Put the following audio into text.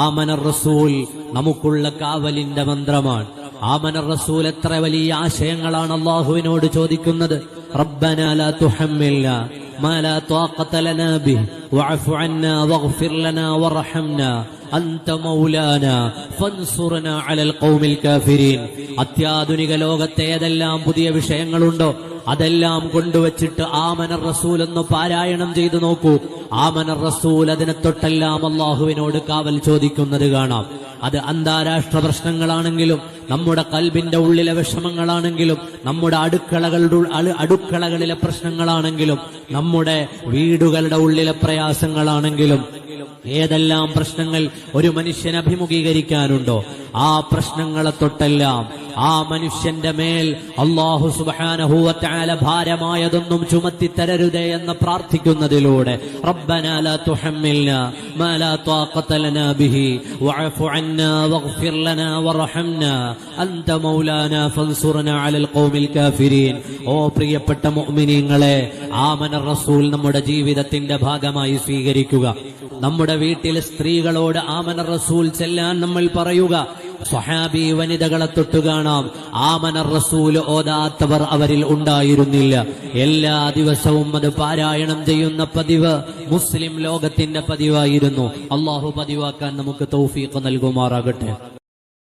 ആമനർ റസൂൽ നമുക്കുള്ള കാവലിന്റെ മന്ത്രമാണ്. ആമനർ റസൂൽ എത്ര വലിയ ആശയങ്ങളാണ് അല്ലാഹുവിനോട് ചോദിക്കുന്നത്. റബ്ബനാ ലാ തുഹമ്മിൽനാ മാ ലാ ത്വാഖത ലനാ ബിഹി വഅഫു അന്നാ വഗ്ഫിർ ലനാ വർഹംനാ അൻത മൗലാനാ ഫൻസുർനാ അലൽ ഖൗമിൽ കാഫിരീൻ. അത്യാധുനിക ലോകത്തെ ഏതെല്ലാം പുതിയ വിഷയങ്ങളുണ്ടോ അതെല്ലാം കൊണ്ടുവച്ചിട്ട് ആമനർ റസൂൽ എന്ന് പാരായണം ചെയ്തു നോക്കൂ. ആമനർ റസൂൽ അതിനെ തൊട്ടെല്ലാം അല്ലാഹുവിനോട് കാവൽ ചോദിക്കുന്നത് കാണാം. അത് അന്താരാഷ്ട്ര പ്രശ്നങ്ങളാണെങ്കിലും, നമ്മുടെ കൽബിന്റെ ഉള്ളിലെ വിഷമങ്ങളാണെങ്കിലും, നമ്മുടെ അടുക്കളകളിലെ പ്രശ്നങ്ങളാണെങ്കിലും, നമ്മുടെ വീടുകളുടെ ഉള്ളിലെ പ്രയാസങ്ങളാണെങ്കിലും, ഏതെല്ലാം പ്രശ്നങ്ങൾ ഒരു മനുഷ്യൻ അഭിമുഖീകരിക്കാനുണ്ടോ ആ പ്രശ്നങ്ങളെ തൊട്ടെല്ലാം ആ മനുഷ്യന്റെ മേൽ അല്ലാഹു സുബ്ഹാനഹു വ തആല ഭാരമായതൊന്നും ചുമത്തിത്തരരുതേ എന്ന് പ്രാർത്ഥിക്കുന്നതിലൂടെ റബ്ബനാ ലാ തുഹമ്മിൽനാ മാ ലാ ത്വാഖത ലനാ ബിഹി വഅഫു അന്നാ വഗ്ഫിർ ലനാ വർഹംനാ അൻത മൗലാനാ ഫൻസുർനാ അലൽ ഖൗമിൽ കാഫിരീൻ. ഓ പ്രിയപ്പെട്ട മുഅ്മിനീങ്ങളെ, ആമനർ റസൂൽ നമ്മുടെ ജീവിതത്തിന്റെ ഭാഗമായി സ്വീകരിക്കുക. നമ്മുടെ വീട്ടിലെ സ്ത്രീകളോട് ആമനർ റസൂൽ ചെല്ലാൻ നമ്മൾ പറയുക. സ്വഹാബി വനിതകളെ തൊട്ടു കാണാം, ആമനർ റസൂൽ ഓതാത്തവർ അവരിൽ ഉണ്ടായിരുന്നില്ല. എല്ലാ ദിവസവും അത് പാരായണം ചെയ്യുന്ന പതിവ് മുസ്ലിം ലോകത്തിന്റെ പതിവായിരുന്നു. അല്ലാഹു പതിവാക്കാൻ നമുക്ക് തൗഫീഖ് നൽകുമാറാകട്ടെ.